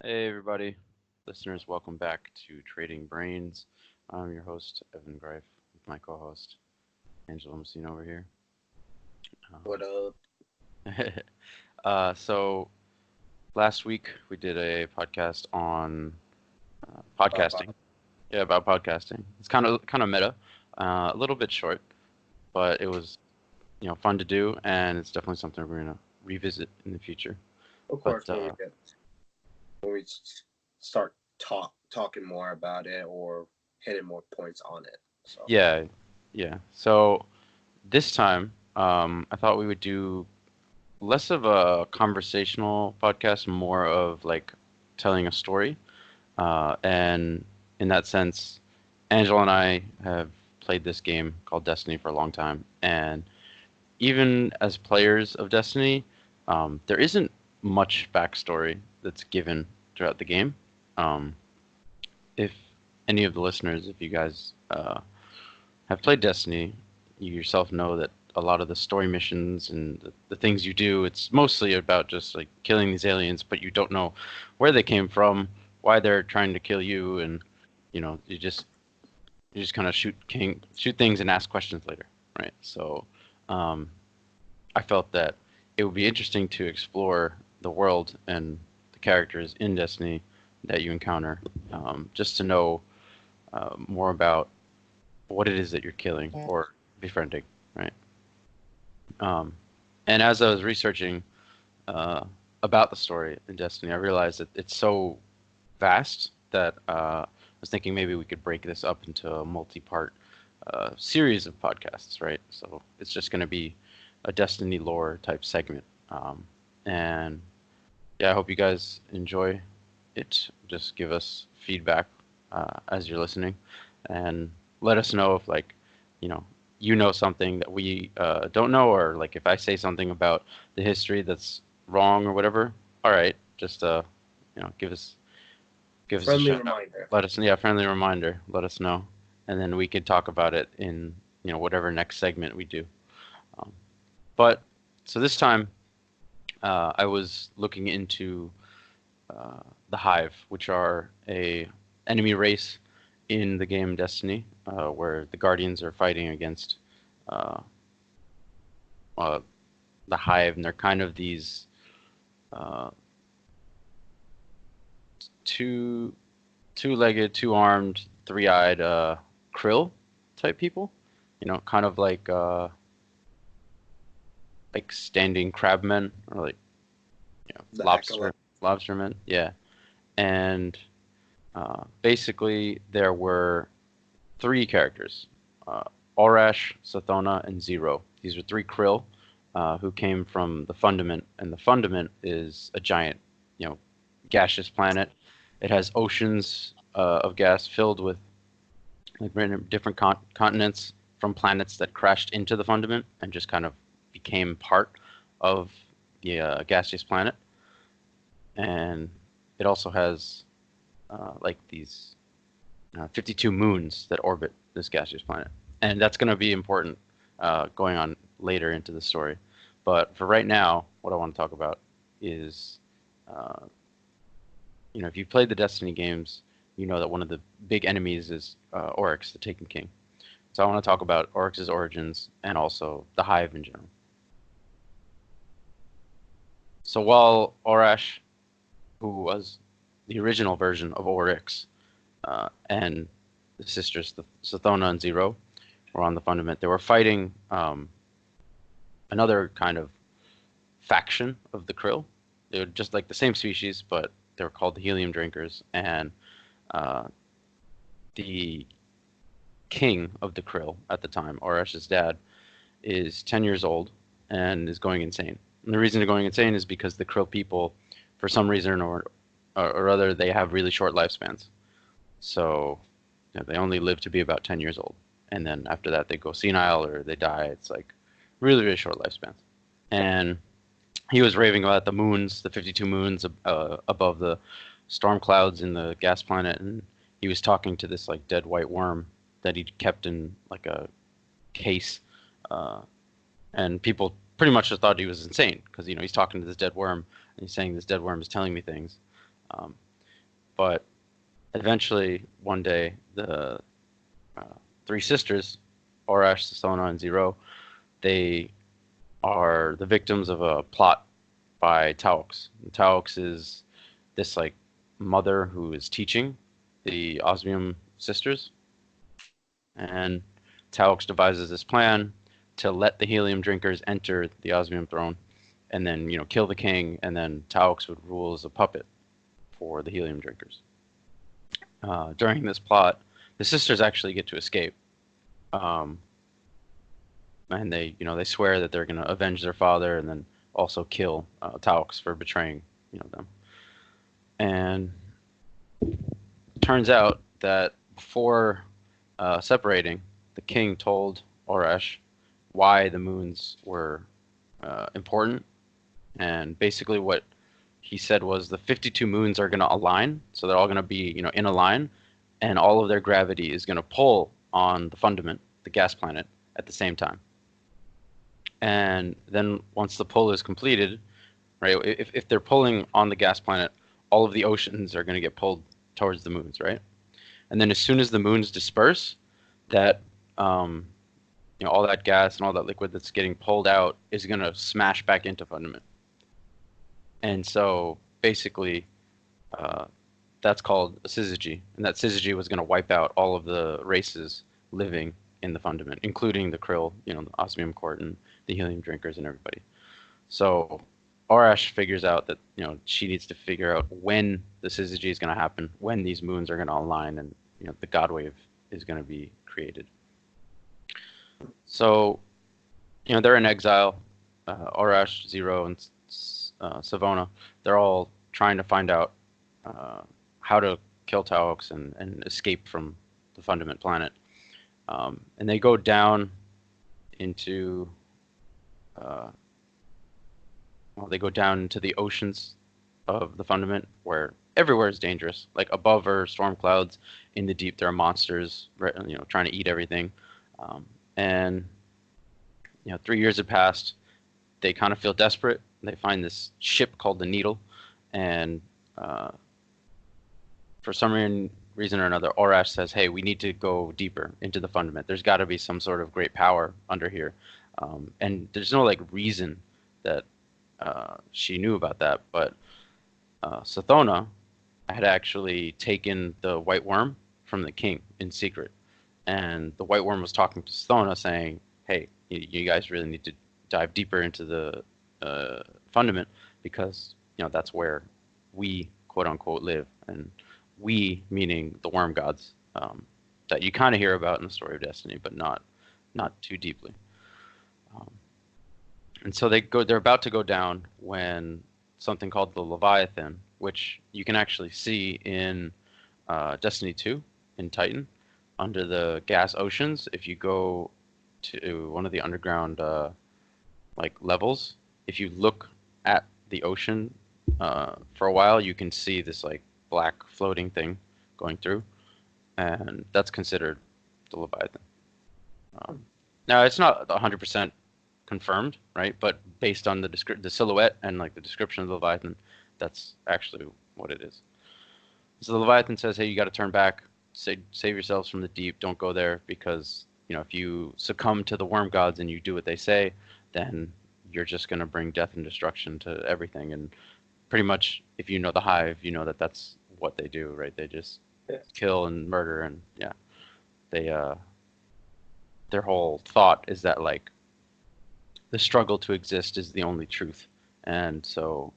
Hey everybody, listeners, welcome back to Trading Brains. I'm your host, Evan Greif, with my co-host, Angela Messina over here. What up? Um, so last week we did a podcast on Baba. podcasting. Yeah, about podcasting. It's kind of meta, a little bit short, but it was fun to do, and it's definitely something we're gonna revisit in the future. Of But course, when we start talking more about it or hitting more points on it. So yeah, yeah. So this time, I thought we would do less of a conversational podcast, more of like telling a story. And in that sense, Angela and I have played this game called Destiny for a long time. And even as players of Destiny, there isn't much backstory that's given throughout the game. Um, if any of the listeners, if you guys have played Destiny, you yourself know that a lot of the story missions and the things you do, it's mostly about just like killing these aliens, but you don't know where they came from, why they're trying to kill you, and you just kind of shoot things and ask questions later, right? So um, I felt that it would be interesting to explore the world and the characters in Destiny that you encounter, just to know more about what it is that you're killing or befriending, right? Um, and as I was researching uh, about the story in Destiny, I realized that it's so vast that I was thinking maybe we could break this up into a multi-part series of podcasts, right? So it's just going to be a Destiny lore type segment. And yeah, I hope you guys enjoy it. Just give us feedback as you're listening, and let us know if you know, you know something that we don't know, or like if I say something about the history that's wrong or whatever. All right, just give us a friendly shout out. reminder. Let us, yeah, friendly reminder. Let us know, and then we could talk about it in whatever next segment we do. Um, but so this time, I was looking into uh, the Hive, which are a enemy race in the game Destiny, where the Guardians are fighting against uh, uh, the Hive, and they're kind of these uh, two two-legged, two-armed, three-eyed krill type people. Kind of like standing crabmen or like The acolyte. lobstermen. Yeah, and basically there were three characters: uh, Orash, Sathona, and Zero. These are three krill who came from the Fundament, and the Fundament is a giant, you know, gaseous planet. It has oceans of gas filled with like random different continents from planets that crashed into the Fundament and just kind of became part of the gaseous planet. And it also has like these 52 moons that orbit this gaseous planet, and that's going to be important going on later into the story. But for right now, what I want to talk about is, uh, if you've played the Destiny games, you know that one of the big enemies is Oryx, the Taken King. So I want to talk about Oryx's origins and also the Hive in general. So while Orash, who was the original version of Oryx, and the sisters, the Sathona and Zero, were on the Fundament. They were fighting another kind of faction of the Krill. They were just like the same species, but they were called the Helium Drinkers. And uh, the king of the Krill at the time, Oresh's dad, is 10 years old and is going insane. And the reason they're going insane is because the Krill people, for some reason or other, they have really short lifespans. So they only live to be about 10 years old. And then after that, they go senile or they die. It's like really, really short lifespans. And he was raving about the moons, the 52 moons above the storm clouds in the gas planet. And he was talking to this like dead white worm that he'd kept in like a case. Uh, and people pretty much just thought he was insane because, he's talking to this dead worm and he's saying this dead worm is telling me things. Um, But eventually, one day, the three sisters, Orash, Sasona, and Zero, they are the victims of a plot by Taux. Taux is this like mother who is teaching the Osmium sisters, and Taux devises this plan to let the helium drinkers enter the Osmium throne, and then kill the king, and then Taux would rule as a puppet for the helium drinkers. During this plot, the sisters actually get to escape, and they swear that they're going to avenge their father, and then also kill Taux for betraying them. And turns out that before separating, the king told Orash why the moons were important, and basically what he said was the 52 moons are going to align, so they're all going to be in a line, and all of their gravity is going to pull on the fundament, the gas planet, at the same time. And then once the pull is completed, right, if they're pulling on the gas planet, all of the oceans are going to get pulled towards the moons, right? And then as soon as the moons disperse, that all that gas and all that liquid that's getting pulled out is going to smash back into fundament. And so basically, that's called a syzygy, and that syzygy was going to wipe out all of the races living in the fundament, including the krill, the osmium court and the helium drinkers and everybody. So Arash figures out that she needs to figure out when the syzygy is going to happen, when these moons are going to align, and the god wave is going to be created. So they're in exile. Arash, Zero, and Savona, they're all trying to find out how to kill Taux and escape from the fundament planet. And they go down into the oceans of the fundament, where everywhere is dangerous. Like above are storm clouds, in the deep there are monsters, trying to eat everything. And 3 years have passed. They kind of feel desperate. They find this ship called the Needle, and for some reason or another, Orash says, "Hey, we need to go deeper into the fundament. There's got to be some sort of great power under here." And there's no reason that she knew about that, but Sathona had actually taken the white worm from the king in secret, and the white worm was talking to Sathona, saying, "Hey, you guys really need to dive deeper into the fundament, because that's where we quote unquote live," and we meaning the worm gods that you kind of hear about in the story of Destiny, but not too deeply. And so they're about to go down when something called the Leviathan, which you can actually see in Destiny 2 in Titan under the gas oceans. If you go to one of the underground levels, if you look at the ocean for a while, you can see this black floating thing going through, and that's considered the Leviathan. Now it's not 100% confirmed, right? But based on the silhouette and the description of the Leviathan, that's actually what it is. So the Leviathan says, "Hey, you got to turn back, save yourselves from the deep. Don't go there, because if you succumb to the worm gods and you do what they say, then you're just going to bring death and destruction to everything." And pretty much, if you know the Hive, you know that that's what they do, right? They just kill and murder, and they their whole thought is that the struggle to exist is the only truth. And so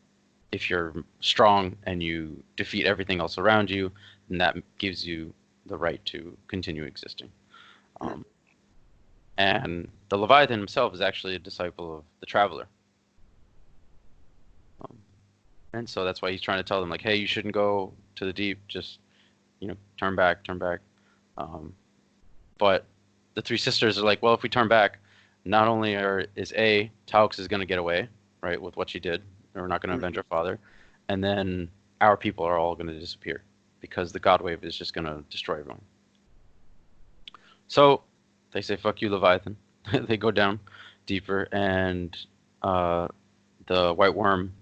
if you're strong and you defeat everything else around you, then that gives you the right to continue existing. And the Leviathan himself is actually a disciple of the Traveler. And so that's why he's trying to tell them, hey, you shouldn't go to the deep, just, turn back. But the three sisters are well, if we turn back, not only is Taux is going to get away, right, with what she did, and we're not going to avenge our father, and then our people are all going to disappear, because the God Wave is just going to destroy everyone. So they say, "Fuck you, Leviathan." They go down deeper, and the white worm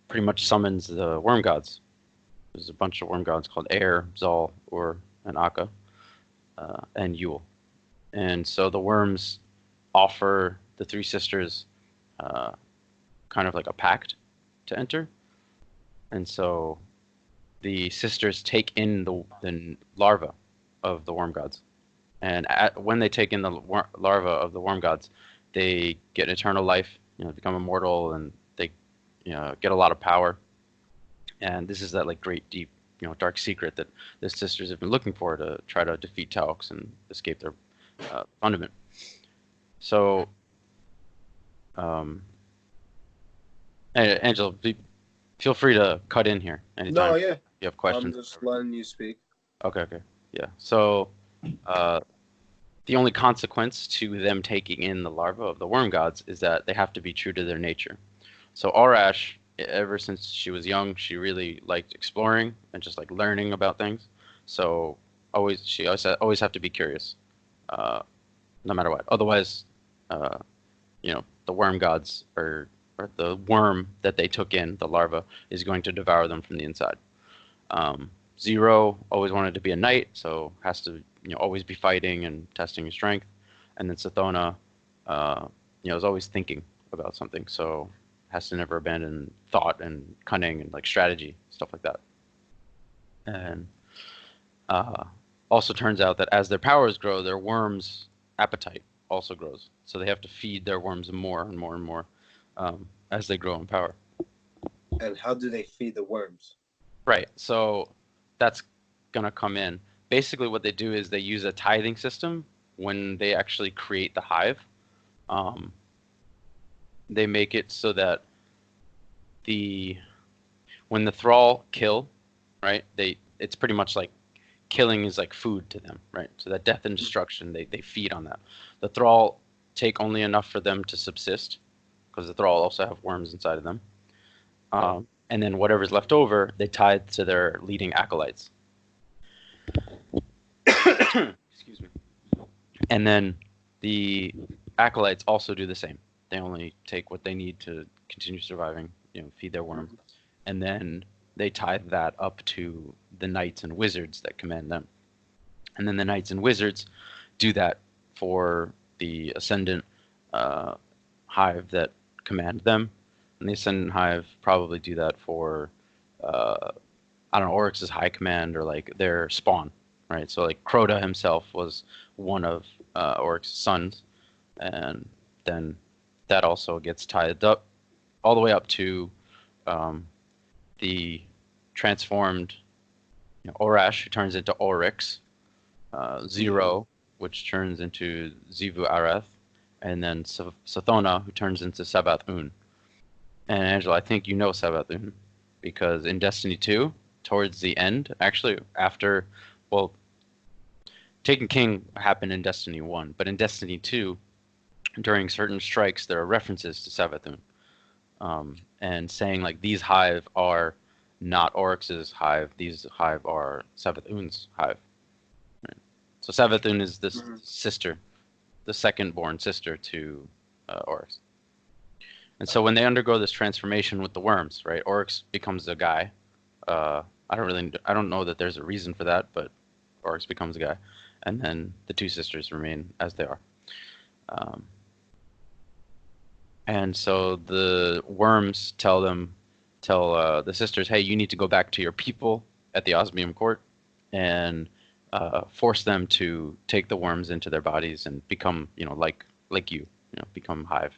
pretty much summons the worm gods, There's a bunch of worm gods called Air, Zal, or and Akka, and Yule. And so the worms offer the three sisters uh, kind of like a pact to enter. And so the sisters take in the larva of the worm gods. And when they take in the larva of the worm gods, they get eternal life, become immortal, and they get a lot of power. And this is that like great deep, dark secret that the sisters have been looking for to try to defeat Taux and escape their fundament. So, um, Angela, feel free to cut in here anytime No, yeah. you have I'm questions. just letting you speak. Okay, yeah. So, uh, the only consequence to them taking in the larva of the worm gods is that they have to be true to their nature. So Arash, ever since she was young, she really liked exploring and just like learning about things. So she always have to be curious, no matter what. Otherwise, uh, the worm gods or the worm that they took in, the larva, is going to devour them from the inside. Zero always wanted to be a knight, so has to always be fighting and testing his strength. And then Sathona, is always thinking about something, so has to never abandon thought and cunning and like strategy, stuff like that. And uh, also turns out that as their powers grow, their worms' appetite also grows. So they have to feed their worms more and more and more as they grow in power. And how do they feed the worms? Right. So that's gonna come in. Basically, what they do is they use a tithing system when they actually create the hive. Um, they make it so that when the thrall kill, right? It's pretty much like killing is like food to them, right? So that death and destruction, they feed on that. The thrall take only enough for them to subsist, because the thrall also have worms inside of them. And then whatever's left over, they tithe to their leading acolytes. Excuse me. And then the acolytes also do the same. They only take what they need to continue surviving, feed their worm. And then they tithe that up to the knights and wizards that command them. And then the knights and wizards do that for the ascendant hive that command them. And the ascendant hive probably do that for, I don't know, Oryx's high command or like their spawn, right? So like Crota himself was one of Oryx's sons, and then that also gets tied up all the way up to the transformed Orash, who turns into Oryx, Zero, which turns into Zivu Areth, and then Sathona, who turns into Sabath-Un. And Angela, I think you know Sabath-Un, because in Destiny 2, towards the end, actually after, well, Taken King happened in Destiny 1, but in Destiny 2, during certain strikes, there are references to Sabath-Un, and saying like these hive are not Oryx's hive, these hive are Sabath-Un's hive. Right? So Sabath-Un is this sister, the second-born sister to Oryx. And so when they undergo this transformation with the worms, right, Oryx becomes a guy. I don't know that there's a reason for that, but Oryx becomes a guy, and then the two sisters remain as they are. And so the worms tell the sisters, hey, you need to go back to your people at the Osmium court and force them to take the worms into their bodies and become, like you, become hive.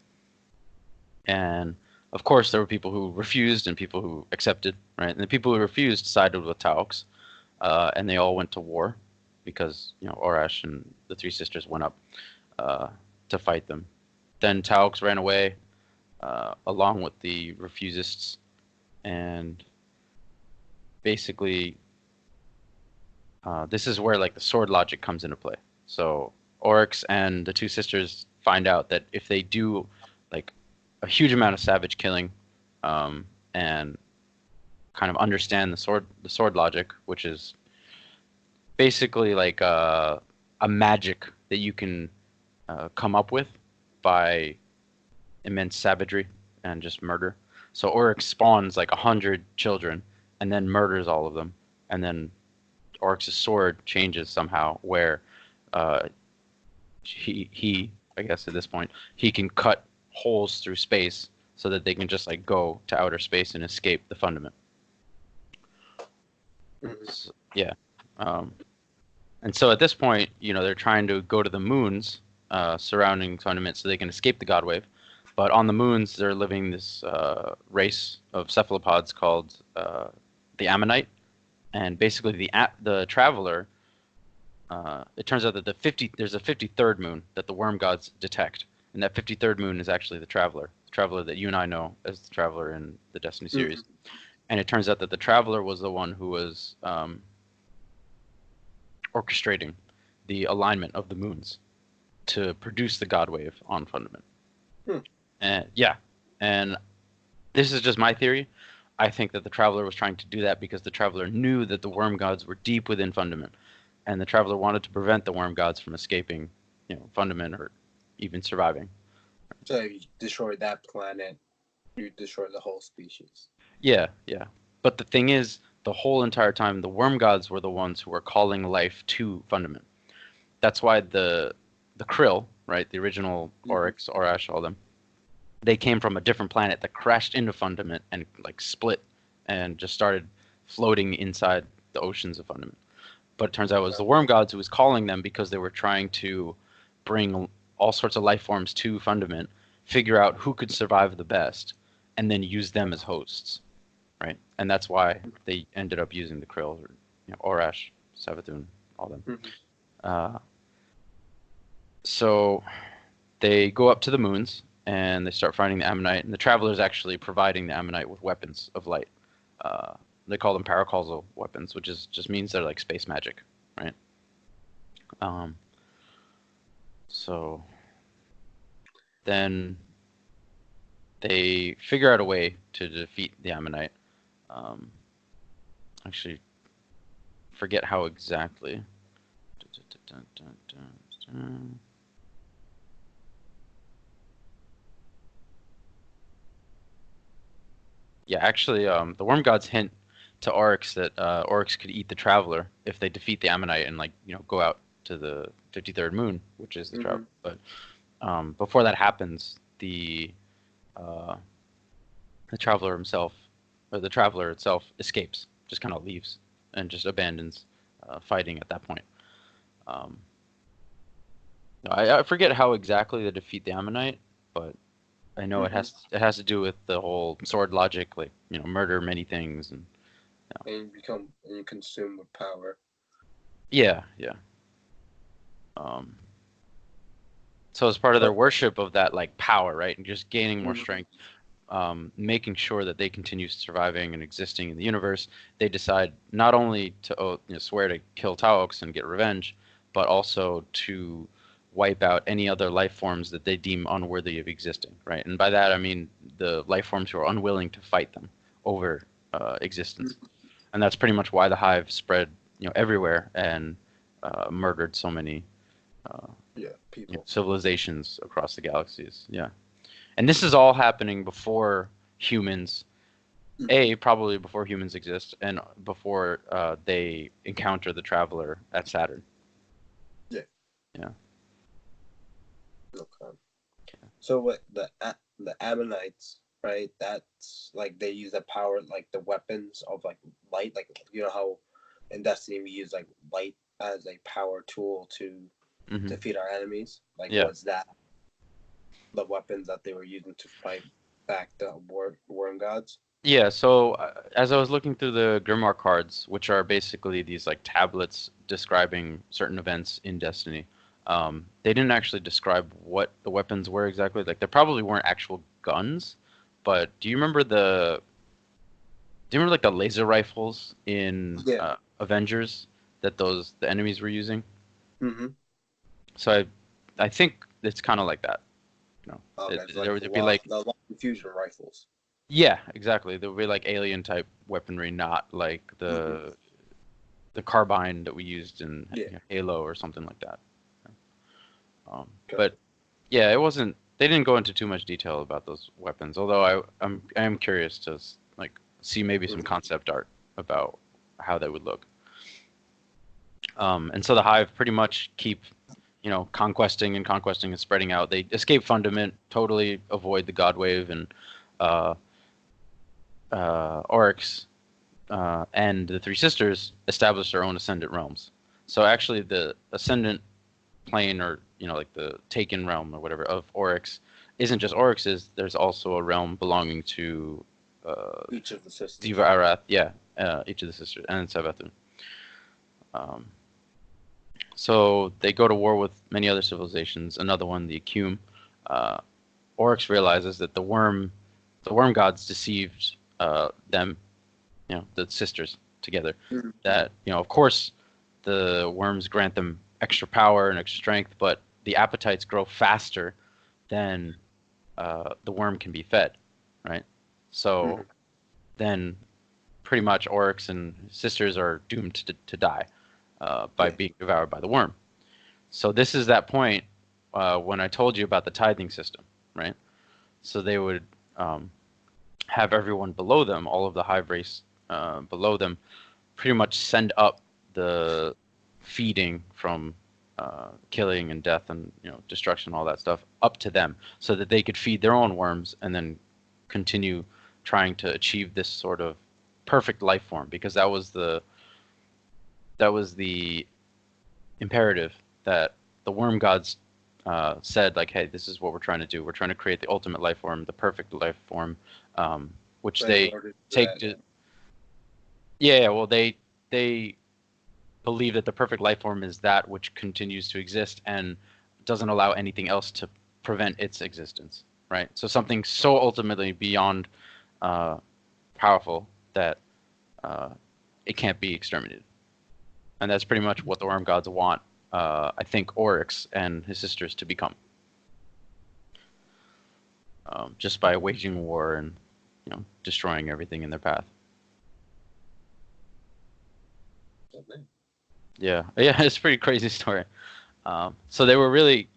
And of course, there were people who refused and people who accepted, right? And the people who refused sided with Taux, and they all went to war because Orash and the three sisters went up to fight them. Then Taux ran away along with the refusists, and basically this is where like the sword logic comes into play. So Oryx and the two sisters find out that if they do like a huge amount of savage killing, and kind of understand the sword logic, which is basically like a magic that you can come up with by immense savagery and just murder. So Oryx spawns like 100 children and then murders all of them. And then Oryx's sword changes somehow, where uh, he I guess at this point he can cut holes through space so that they can just like go to outer space and escape the fundament. So, yeah. Um, and so at this point, they're trying to go to the moons surrounding fundament so they can escape the God Wave. But on the moons, they're living this race of cephalopods called the Ammonite. And basically, the Traveler. It turns out that there's a 53rd moon that the worm gods detect, and that 53rd moon is actually the Traveler that you and I know as the Traveler in the Destiny series. And it turns out that the Traveler was the one who was orchestrating the alignment of the moons to produce the God Wave on Fundament. And yeah, and this is just my theory. I think that the Traveler was trying to do that because the Traveler knew that the worm gods were deep within Fundament, and the Traveler wanted to prevent the worm gods from escaping, Fundament or even surviving. So if you destroy that planet, you destroy the whole species. Yeah. But the thing is, the whole entire time, the worm gods were the ones who were calling life to Fundament. That's why the Krill, right, the original Oryx, Orash, all them, they came from a different planet that crashed into Fundament and like split and just started floating inside the oceans of Fundament. But it turns out it was the worm gods who was calling them because they were trying to bring all sorts of life forms to Fundament, figure out who could survive the best, and then use them as hosts, right? And that's why they ended up using the Krill, or Orash, Savathun, all them. So they go up to the moons and they start finding the Ammonite, and the Traveler is actually providing the Ammonite with weapons of light. They call them paracausal weapons, which just means they're like space magic, right? So then they figure out a way to defeat the Ammonite. Actually, forget how exactly. Yeah, actually, the worm gods hint to Oryx that Oryx could eat the Traveler if they defeat the Ammonite and go out to the 53rd moon, which is the Traveler. But before that happens, the Traveler himself, or the Traveler itself, escapes, just kind of leaves and just abandons fighting at that point. I forget how exactly they defeat the Ammonite, but I know it has to do with the whole sword logic, like murder many things and you consume with power. Yeah. So as part of their worship of that like power, right, and just gaining more strength, making sure that they continue surviving and existing in the universe, they decide not only to swear to kill Tauox and get revenge, but also to wipe out any other life forms that they deem unworthy of existing, right? And by that I mean the life forms who are unwilling to fight them over existence. And that's pretty much why the Hive spread everywhere and murdered so many people, civilizations across the galaxies. Yeah. And this is all happening before humans, probably before humans exist, and before they encounter the Traveler at Saturn. Yeah. Okay. So what the Ammonites, right? That's like they use the power, like the weapons of like light, like how in Destiny we use like light as a power tool to defeat our enemies. Like was that the weapons that they were using to fight back the worm gods? Yeah, so as I was looking through the grimoire cards, which are basically these like tablets describing certain events in Destiny, they didn't actually describe what the weapons were exactly. Like, there probably weren't actual guns, but do you remember like the laser rifles in Avengers that the enemies were using? So I think it's kind of like that. There would be like the fusion rifles. Yeah, exactly. There would be like alien type weaponry, not like the carbine that we used in Halo or something like that. But yeah, it wasn't. They didn't go into too much detail about those weapons. Although I am curious to like see maybe some concept art about how they would look. And so the Hive pretty much keep, conquesting and conquesting and spreading out. They escape Fundament, totally avoid the God Wave, and uh, Oryx and the Three Sisters establish their own Ascendant realms. So actually, the Ascendant plane, or like the Taken realm or whatever of Oryx, isn't just Oryx's. There's also a realm belonging to Each of the sisters. Diva Arath, yeah, each of the sisters, and Savathun. Um, so they go to war with many other civilizations. Another one, the Acume. Oryx realizes that the worm gods deceived them, the sisters together. Mhm. That of course, the worms grant them extra power and extra strength, but the appetites grow faster than the worm can be fed, right? So then, pretty much, Oryx and his sisters are doomed to die by being devoured by the worm. So this is that point when I told you about the tithing system, right? So they would have everyone below them, all of the Hive race below them, pretty much send up the feeding from killing and death and destruction, all that stuff, up to them, so that they could feed their own worms and then continue trying to achieve this sort of perfect life form, because that was the imperative that the worm gods said, like, hey, this is what we're trying to do. We're trying to create the ultimate life form, the perfect life form, which they take to. Yeah, well, they believe that the perfect life form is that which continues to exist and doesn't allow anything else to prevent its existence, right? So something so ultimately beyond powerful that it can't be exterminated. And that's pretty much what the worm gods want, I think, Oryx and his sisters to become. Just by waging war and destroying everything in their path. Yeah, it's a pretty crazy story. So they were really,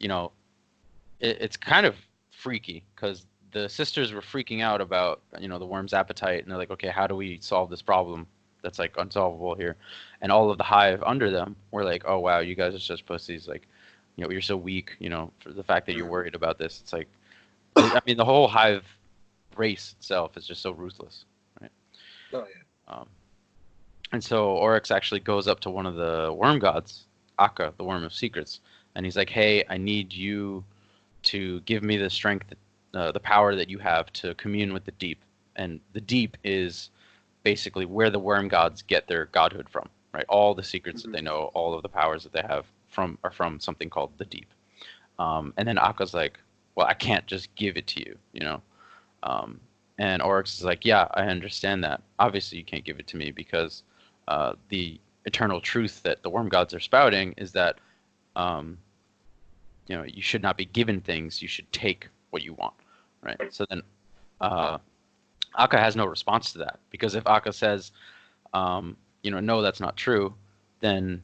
it's kind of freaky, because the sisters were freaking out about, the worm's appetite, and they're like, okay, how do we solve this problem that's like unsolvable here? And all of the Hive under them were like, oh wow, you guys are such pussies, like, you're so weak, for the fact that you're worried about this. It's like, I mean, the whole Hive race itself is just so ruthless, right? Oh yeah. And so Oryx actually goes up to one of the worm gods, Akka, the Worm of Secrets, and he's like, hey, I need you to give me the strength, the power that you have to commune with the deep. And the deep is basically where the worm gods get their godhood from, right? All the secrets that they know, all of the powers that they have are from something called the deep. And then Akka's like, well, I can't just give it to you, and Oryx is like, yeah, I understand that. Obviously, you can't give it to me, because the eternal truth that the worm gods are spouting is that you should not be given things. You should take what you want, right? So then Akka has no response to that, because if Akka says, no, that's not true, then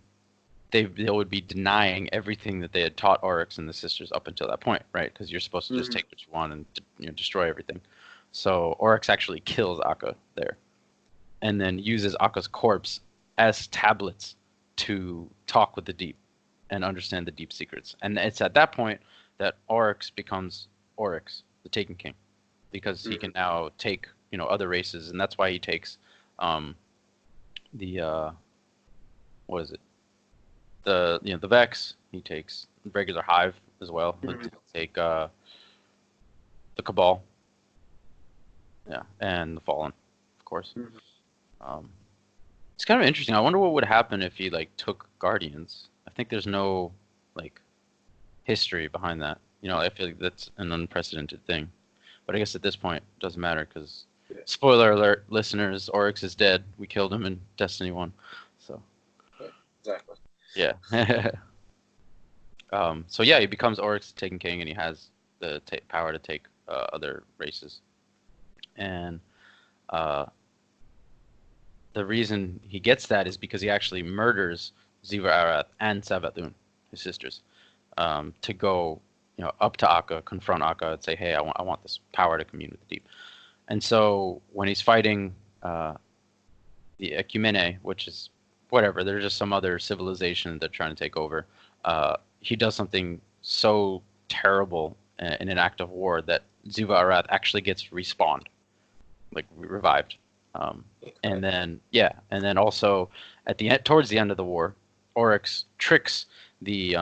they would be denying everything that they had taught Oryx and the sisters up until that point, right? Because you're supposed to just take what you want and destroy everything. So Oryx actually kills Akka there, and then uses Akka's corpse as tablets to talk with the deep and understand the deep secrets. And it's at that point that Oryx becomes Oryx, the Taken King, because he can now take other races, and that's why he takes the what is it? The Vex. He takes regular Hive as well. He'll take the Cabal. Yeah, and the Fallen, of course. It's kind of interesting. I wonder what would happen if he took Guardians. I think there's no history behind that. I feel like that's an unprecedented thing. But I guess at this point it doesn't matter, because spoiler alert, listeners, Oryx is dead. We killed him in Destiny 1. So exactly. Yeah. So yeah, he becomes Oryx, the Taken King, and he has the power to take other races. And the reason he gets that is because he actually murders Ziva Arath and Savathun, his sisters, to go up to Akka, confront Akka, and say, hey, I want this power to commune with the deep. And so when he's fighting the Ecumene, which is whatever. They're just some other civilization that they're trying to take over. He does something so terrible in an act of war that Zuba Arath actually gets respawned, like revived. And then and then also at the end, towards the end of the war, Oryx tricks the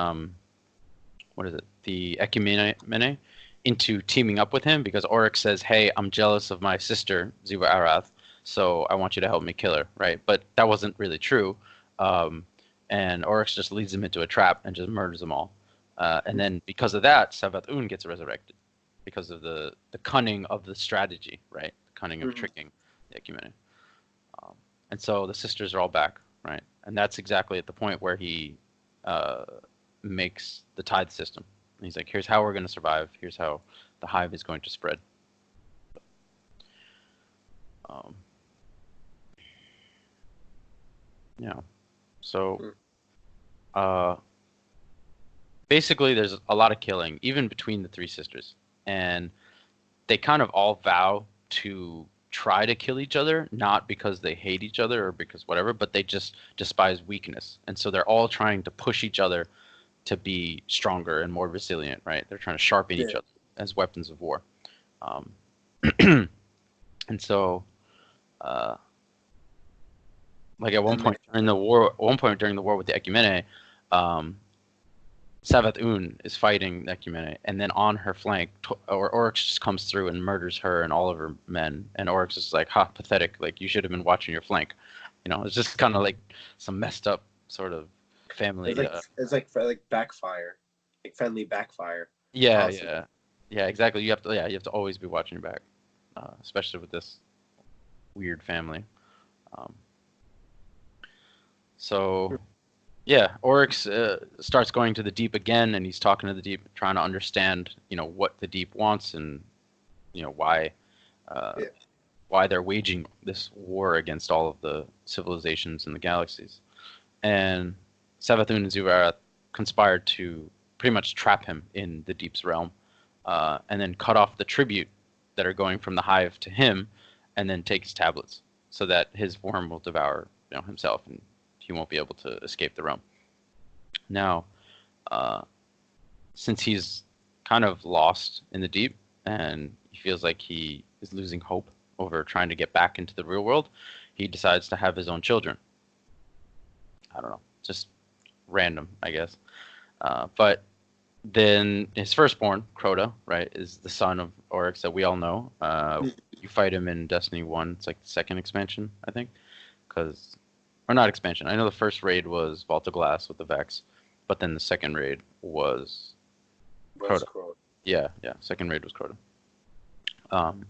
what is it? The Ecumene into teaming up with him because Oryx says, "Hey, I'm jealous of my sister Zuba Arath, so I want you to help me kill her." Right? But that wasn't really true. And Oryx just leads them into a trap and just murders them all. And then because of that, Savathun gets resurrected because of the cunning of the strategy, right? The cunning of tricking the Ecumene. And so the sisters are all back, right? And that's exactly at the point where he makes the tithe system. And he's like, here's how we're going to survive. Here's how the hive is going to spread. Yeah. So basically there's a lot of killing, even between the three sisters. And they kind of all vow to try to kill each other, not because they hate each other or because whatever, but they just despise weakness. And so they're all trying to push each other to be stronger and more resilient, right? They're trying to sharpen each other as weapons of war. And so, like at one point during the war with the Ecumene, Savathun is fighting the Ecumene, and then on her flank, Oryx just comes through and murders her and all of her men. And Oryx is like, "Ha, pathetic! Like you should have been watching your flank." You know, it's just kind of like some messed up sort of family. It's like backfire, like friendly backfire. Yeah, exactly. You have to always be watching your back, especially with this weird family. So, yeah, Oryx starts going to the deep again, and he's talking to the deep, trying to understand, what the deep wants, and why they're waging this war against all of the civilizations in the galaxies. And Savathun and Zuvarat conspired to pretty much trap him in the deep's realm, and then cut off the tribute that are going from the hive to him, and then take his tablets so that his worm will devour himself, and he won't be able to escape the realm. Now, since he's kind of lost in the deep and he feels like he is losing hope over trying to get back into the real world, he decides to have his own children. I don't know, just random, I guess. But then his firstborn, Crota, right, is the son of Oryx that we all know. You fight him in Destiny 1. It's like the second expansion, I think. Or not expansion. I know the first raid was Vault of Glass with the Vex, but then the second raid was Crota. Yeah. Second raid was Crota.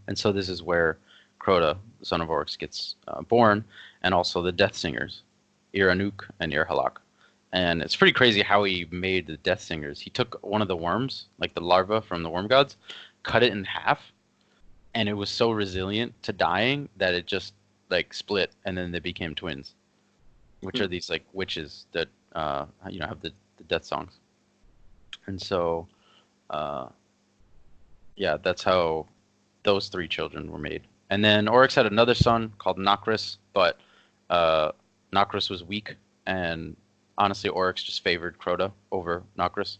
And so this is where Crota, the son of Oryx, gets born, and also the Death Singers, Iranuk and Irhalak. And it's pretty crazy how he made the Death Singers. He took one of the worms, like the larva from the worm gods, cut it in half, and it was so resilient to dying that it just like split, and then they became twins, which are these like witches that have the death songs. And so that's how those three children were made. And then Oryx had another son called Nokris, but Nokris was weak, and honestly Oryx just favored Crota over Nokris.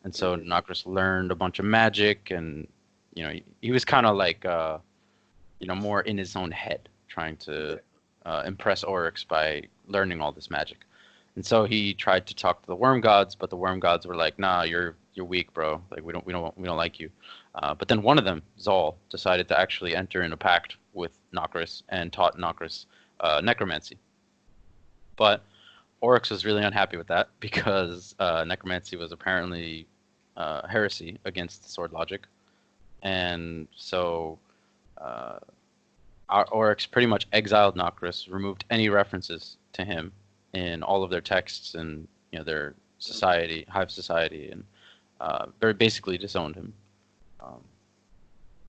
And so Nokris learned a bunch of magic, and he was kind of like more in his own head, trying to impress Oryx by learning all this magic. And so he tried to talk to the worm gods, but the worm gods were like, "Nah, you're weak, bro. Like we don't like you." But then one of them, Zal, decided to actually enter in a pact with Nokris and taught Nokris necromancy. But Oryx was really unhappy with that because necromancy was apparently heresy against the sword logic, and so Oryx pretty much exiled Nokris, removed any references to him in all of their texts and their society, Hive society, and very basically disowned him.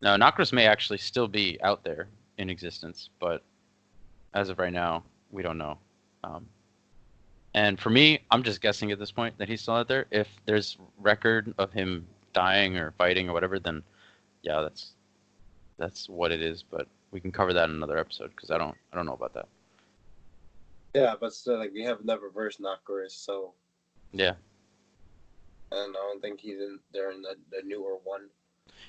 Now Nokris may actually still be out there in existence, but as of right now, we don't know. And for me, I'm just guessing at this point that he's still out there. If there's record of him dying or fighting or whatever, then yeah, that's what it is. But we can cover that in another episode because I don't know about that. Yeah, but still, like we have never versed Nakaris, so Yeah. and I don't think he's in there in the newer one.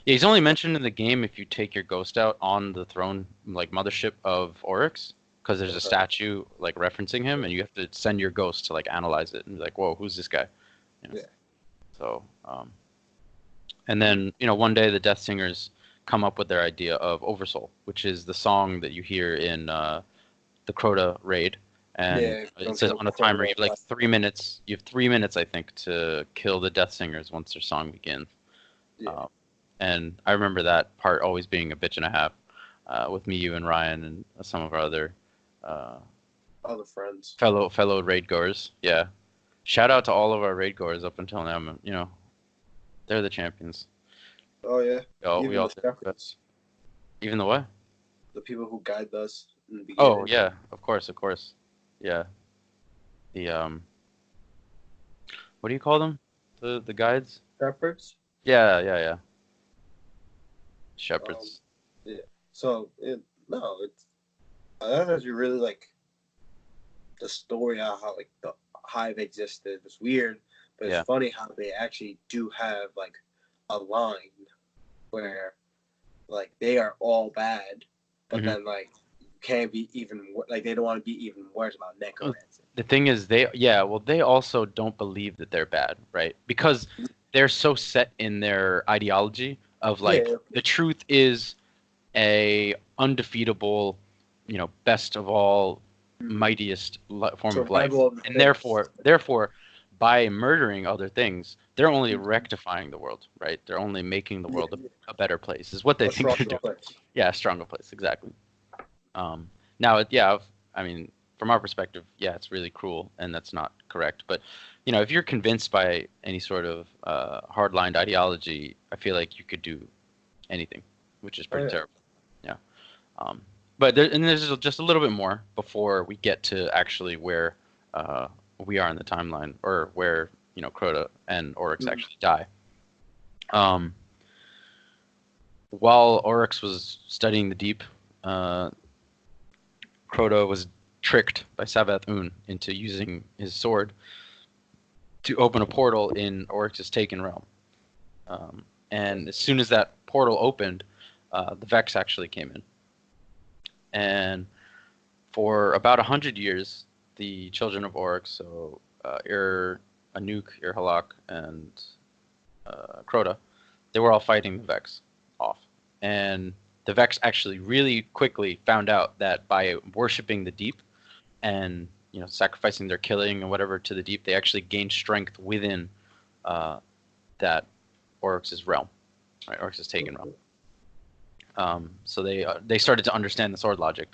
Yeah, he's only mentioned in the game if you take your ghost out on the throne, like mothership of Oryx, because there's a Uh-huh. statue like referencing him, and you have to send your ghost to like analyze it and be like, whoa, who's this guy? You know. Yeah. So, and then one day the Death Singers come up with their idea of Oversoul, which is the song that you hear in the Crota raid, and Yeah, if you it don't says kill on a timer you have like 3 minutes. You have 3 minutes, I think, to kill the Death Singers once their song begins. yeah, Um, and I remember that part always being a bitch and a half with me, you, and Ryan, and some of our other uh, other friends. fellow raid goers. Yeah, shout out to all of our raid goers up until now. They're the champions. Oh yeah, We even all the did our best. shepherds, Even the what? the people who guide us in the Oh beginning. yeah, of course. Yeah, the what do you call them? The guides? Shepherds. Yeah. Um, Shepherds. yeah. So no, it's that is really like the story of how like the hive existed. It's weird, but it's Yeah. funny how they actually do have like a line where like they are all bad, but hmm then like you can't be even like they don't want to be even worse about necromancy. The thing is, they also don't believe that they're bad, right? Because they're so set in their ideology of like Yeah, the truth is a undefeatable, best of all, mightiest form of life, survival of the and fittest. therefore, by murdering other things, they're only rectifying the world, right? They're only making the Yeah, world a better place, is what they a think they're stronger doing. place. Yeah, a stronger place, exactly. Now, I mean, from our perspective, yeah, it's really cruel, and that's not correct. But if you're convinced by any sort of hard-lined ideology, I feel like you could do anything, which is Oh pretty yeah, terrible. Yeah. Um, and there's just a little bit more before we get to actually where uh, we are in the timeline, or where Crota and Oryx actually die. Um, while Oryx was studying the deep, uh, Crota was tricked by Savath-Un into using his sword to open a portal in Oryx's Taken realm. And as soon as that portal opened, the Vex actually came in. And for about 100 years, the children of Oryx, so Anuk, Ir-Halak, and Crota, they were all fighting the Vex off. And the Vex actually really quickly found out that by worshipping the deep and sacrificing their killing and whatever to the deep, they actually gained strength within uh, that Oryx's realm, right? Oryx's Taken realm. So they started to understand the sword logic,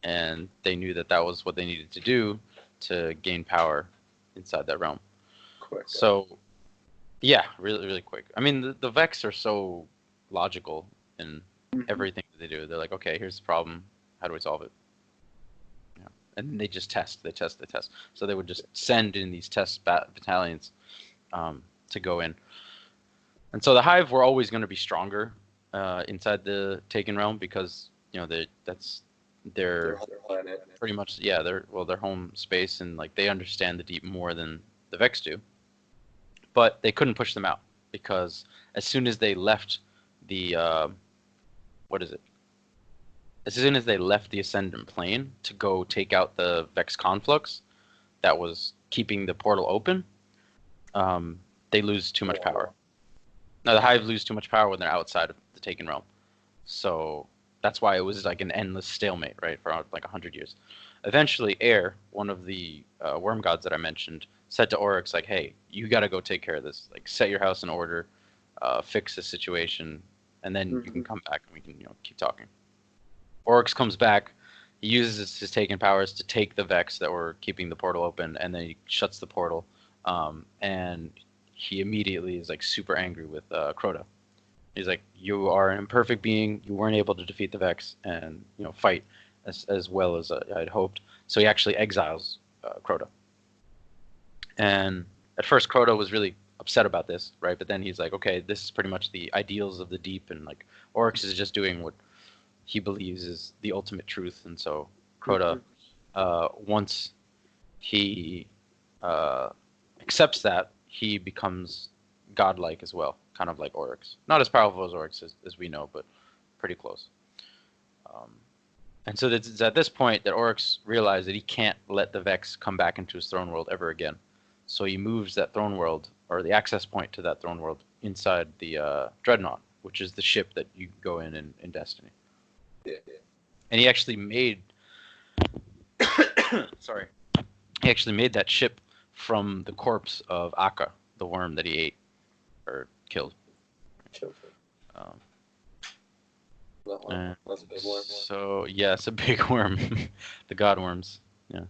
and they knew that that was what they needed to do to gain power inside that realm. quick. So yeah, really really quick. I mean, the Vex are so logical in everything that they do. They're like, okay, here's the problem. How do we solve it? Yeah. And they just test. They test. They test. So they would just send in these test battalions to go in. And so the Hive were always going to be stronger inside the Taken realm because that's Their their home planet. pretty much their home space, and like they understand the deep more than the Vex do. But they couldn't push them out because as soon as they left the what is it? As soon as they left the Ascendant Plane to go take out the Vex conflux that was keeping the portal open, they lose too much power. Now the Hive lose too much power when they're outside of the Taken realm. So that's why it was like an endless stalemate, right, for like 100 years. Eventually, Air, one of the worm gods that I mentioned, said to Oryx, like, "Hey, you got to go take care of this. Like, set your house in order, fix the situation, and then you can come back and we can, keep talking." Oryx comes back. He uses his taken powers to take the Vex that were keeping the portal open, and then he shuts the portal. And he immediately is like super angry with Crota. He's like, "You are an imperfect being. You weren't able to defeat the Vex and fight as well as I'd hoped." So he actually exiles Crota. And at first, Crota was really upset about this, right? But then he's like, "Okay, this is pretty much the ideals of the deep, and like Oryx is just doing what he believes is the ultimate truth." And so Crota, once he accepts that, he becomes godlike as well, kind of like Oryx. Not as powerful as Oryx as we know, but pretty close. Um, and so it's at this point that Oryx realized that he can't let the Vex come back into his throne world ever again. So he moves that throne world, or the access point to that throne world, inside the Dreadnought, which is the ship that you go in Destiny. Yeah. And he actually made sorry. He actually made that ship from the corpse of Akka, the worm that he ate or killed. Um, That's a big worm. So yeah, it's a big worm, the god worms. Yeah.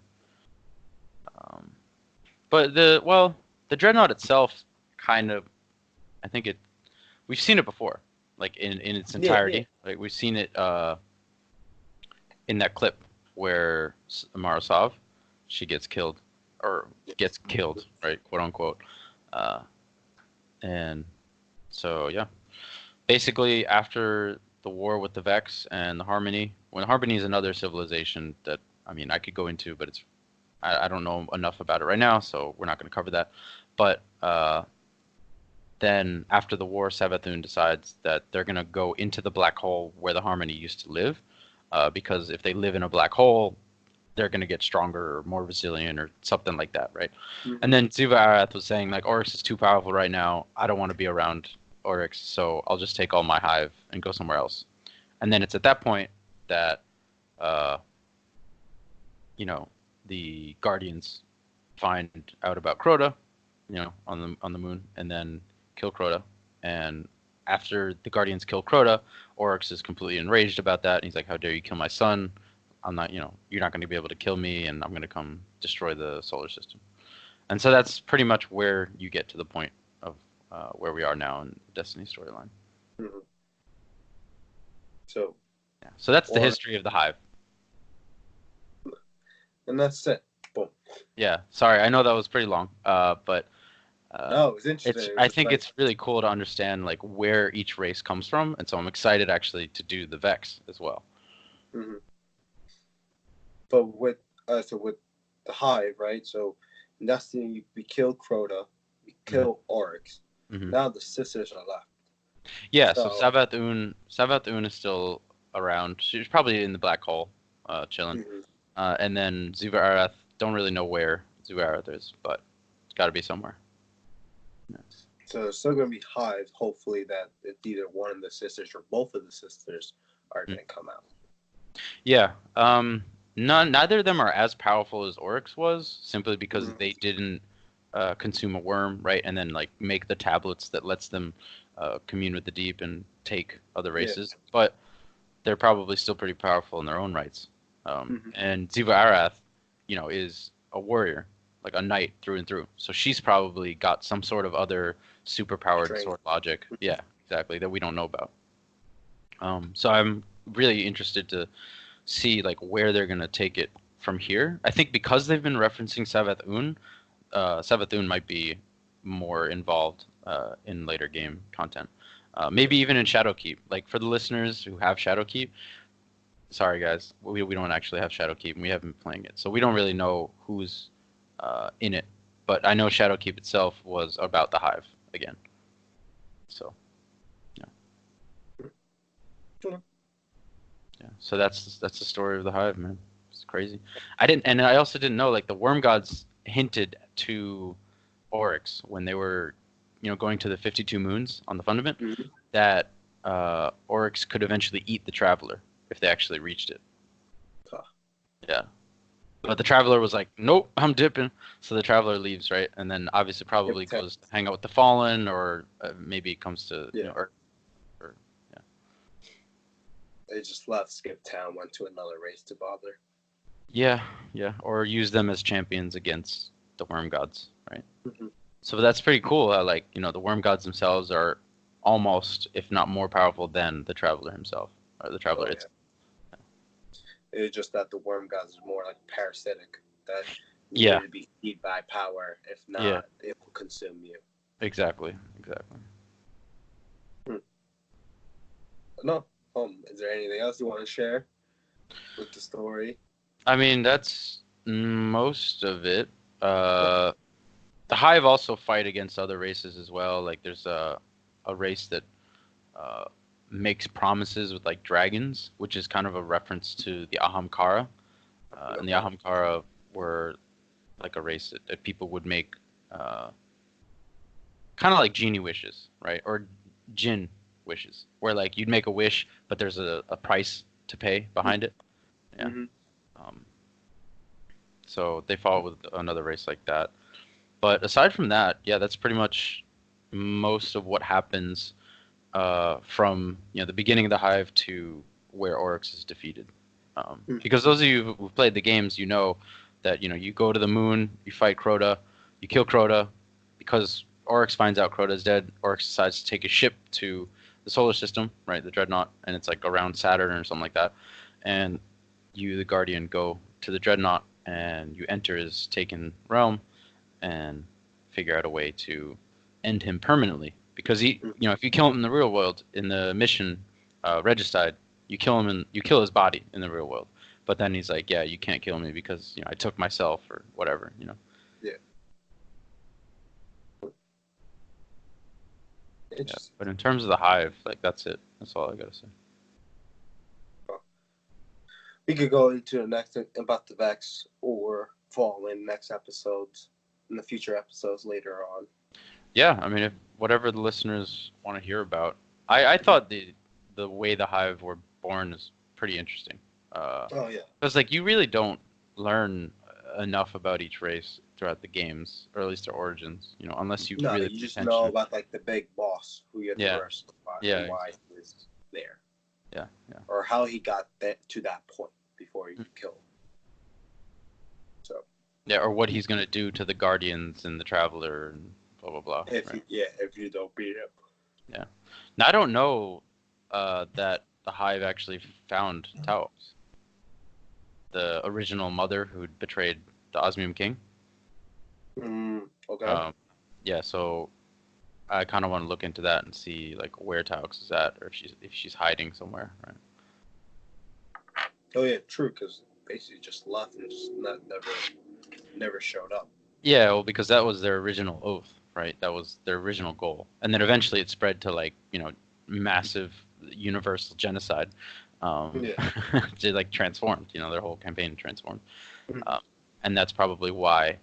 But the dreadnought itself, kind of, I think we've seen it before, like in its entirety. Yeah. Like we've seen it in that clip where Marasov, she gets killed, right, quote unquote. And so yeah, basically after the war with the Vex and the Harmony, when Harmony is another civilization that I could go into, but I don't know enough about it right now, so we're not going to cover that. But then after the war, Savathun decides that they're going to go into the black hole where the Harmony used to live, because if they live in a black hole, they're going to get stronger or more resilient or something like that, right? Mm-hmm. And then Ziva Arath was saying, like, Oryx is too powerful right now. I don't want to be around Oryx, so I'll just take all my hive and go somewhere else. And then it's at that point that, the Guardians find out about Crota, on the moon, and then kill Crota. And after the Guardians kill Crota, Oryx is completely enraged about that. And he's like, "How dare you kill my son? I'm not, you're not going to be able to kill me, and I'm going to come destroy the solar system." And so that's pretty much where you get to the point of where we are now in Destiny storyline. Mm-hmm. So that's the history of the Hive. And that's it. Boom. Yeah, sorry, I know that was pretty long, but no, it was interesting. I think it's really cool to understand like where each race comes from, and so I'm excited actually to do the Vex as well. Mm-hmm. But with the Hive, right? So in Destiny, we kill Crota, we kill Oryx. Mm-hmm. Now the sisters are left. Yeah, so Savathun is still around. She's probably in the black hole, chilling. Mm-hmm. And then Ziva Arath, don't really know where Ziva Arath is, but it's got to be somewhere. Yeah. So there's still going to be Hive, hopefully, that it's either one of the sisters or both of the sisters are going to come out. Yeah. Neither of them are as powerful as Oryx was, simply because they didn't consume a worm, right? And then like make the tablets that lets them commune with the deep and take other races. Yeah. But they're probably still pretty powerful in their own rights. And Ziva Arath, is a warrior, like a knight through and through. So she's probably got some sort of other superpowered sword logic. Yeah, exactly, that we don't know about. So I'm really interested to see like where they're gonna take it from here. I think because they've been referencing Savathun might be more involved in later game content. Maybe even in Shadowkeep. Like for the listeners who have Shadowkeep, sorry guys, we don't actually have Shadowkeep, and we haven't been playing it, so we don't really know who's in it. But I know Shadowkeep itself was about the Hive again. So, yeah. Yeah. So that's the story of the Hive, man. It's crazy. I also didn't know like the Worm Gods hinted to Oryx when they were, going to the 52 moons on the Fundament, that Oryx could eventually eat the Traveler if they actually reached it. Huh. Yeah. But the Traveler was like, "Nope, I'm dipping." So the Traveler leaves, right? And then obviously probably goes to hang out with the Fallen, or maybe it comes to Earth. They just left, skipped town, went to another race to bother. Yeah, or use them as champions against the Worm Gods, right? So that's pretty cool. Like, the Worm Gods themselves are almost, if not more powerful than the Traveler himself, or the Traveler itself. It's just that the Worm Gods is more like parasitic, that you need to be feed by power. If not, it will consume you. Exactly. No. Is there anything else you want to share with the story? I mean, that's Most of it. Okay. The Hive also fight against other races as well. Like there's a race that uh, makes promises with like dragons, which is kind of a reference to the Ahamkara. And the Okay. Ahamkara were like a race that people would make uh, kind of like genie wishes, right? Or jinn wishes, where like you'd make a wish, but there's a price to pay behind it. Yeah. Mm-hmm. Um, so they fought with another race like that. But aside from that, yeah, that's pretty much most of what happens from the beginning of the Hive to where Oryx is defeated. Because those of you who've played the games, you know that you go to the moon, you fight Crota, you kill Crota, because Oryx finds out Crota is dead. Oryx decides to take a ship to the solar system, right, the Dreadnought, and it's like around Saturn or something like that. And you, the Guardian, go to the Dreadnought and you enter his taken realm and figure out a way to end him permanently. Because if you kill him in the real world, in the mission, Regicide, you kill him and you kill his body in the real world. But then he's like, yeah, you can't kill me because I took myself or whatever. Yeah. Yeah. Interesting. But in terms of the Hive, like that's it. That's all I gotta say. We could go into the next about the Vex or Fallen next episodes, in the future episodes later on. Yeah, I mean, if whatever the listeners want to hear about, I thought the way the Hive were born is pretty interesting. Oh yeah. Because like you really don't learn enough about each race throughout the games, or at least their origins, unless you No, really you pay just know attention. about like the big boss who you have to Yeah, wrestle yeah, and why he was there, yeah, yeah. or how he got to that point before he killed. So Yeah, or what he's gonna do to the Guardians and the Traveler and blah blah blah. if Right. if you don't beat him. Yeah. Now I don't know that the Hive actually found Taos, the original mother who betrayed the Osmium King. Okay. Yeah, so I kind of want to look into that and see like where Taux is at, or if she's hiding somewhere, right? Oh yeah, true. Because basically just left and just never showed up. Yeah, well, because that was their original oath, right? That was their original goal, and then eventually it spread to like massive universal genocide. Yeah. They like transformed, their whole campaign transformed, Mhm. um, and that's probably why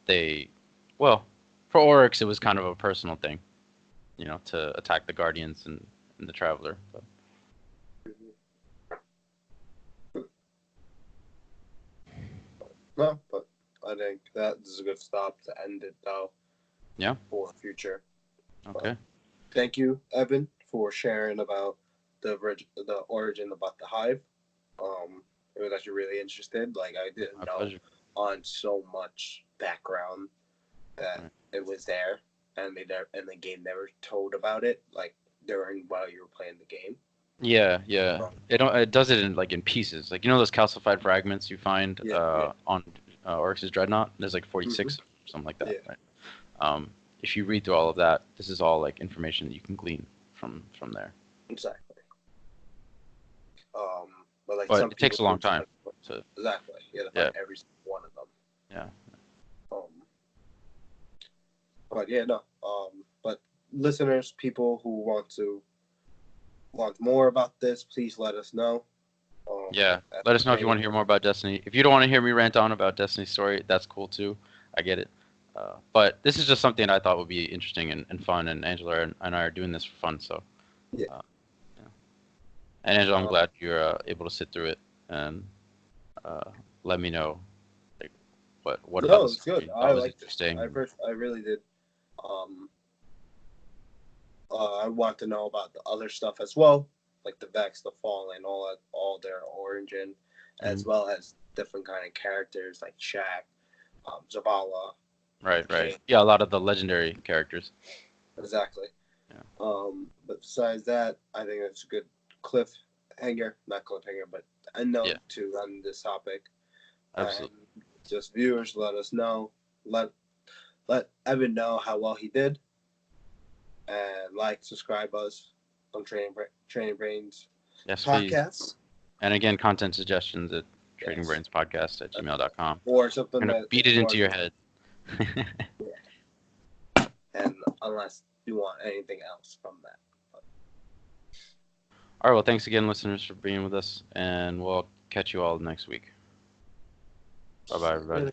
they, well, for Oryx it was kind of a personal thing, to attack the Guardians and the Traveler. But No, but I think that is a good stop to end it though. yeah, For future. okay, Thank you, Evan, for sharing about the origin about the Hive. It was actually really interested. Like I didn't my know pleasure. on so much background that Right. it was there, and the game never told about it. Like during while you were playing the game. Yeah, yeah. Um, It does it in pieces. Like those calcified fragments you find yeah, yeah, on Oryx's Dreadnought. There's like hmm 46, something like that, yeah, right? If you read through all of that, this is all like information that you can glean from there. exactly. But like But some it takes people a do long just time. like So exactly, you got to yeah, find every single one of them. yeah, Um, but yeah, no. But listeners, people who want more about this, please let us know. yeah. At Let us know if you training. want to hear more about Destiny. If you don't want to hear me rant on about Destiny's story, that's cool too. I get it. But this is just something I thought would be interesting and fun, and Angela and I are doing this for fun. So, Yeah. uh, yeah. And Angela, I'm Um, glad you're able to sit through it and uh, let me know like what about no, the it's good. story you I thought was liked it. interesting. I really did. Um, I want to know about the other stuff as well, like the Vex, the Fallen, all their origin, as Mhm. well as different kind of characters like Shaq, Zavala, Right, right. King. Yeah, a lot of the legendary characters. Exactly. Yeah, But besides that, I think it's a good cliffhanger, not cliffhanger, but a yeah, note to end this topic. And absolutely. just viewers, let us know. Let Evan know how well he did, and subscribe us on Training Brains Yes, please. podcast. And again, content suggestions at tradingbrainspodcast@gmail.com. or something We're gonna that beat it into your head. and unless you want anything else from that. All right, well, thanks again, listeners, for being with us, and we'll catch you all next week. Bye-bye, everybody.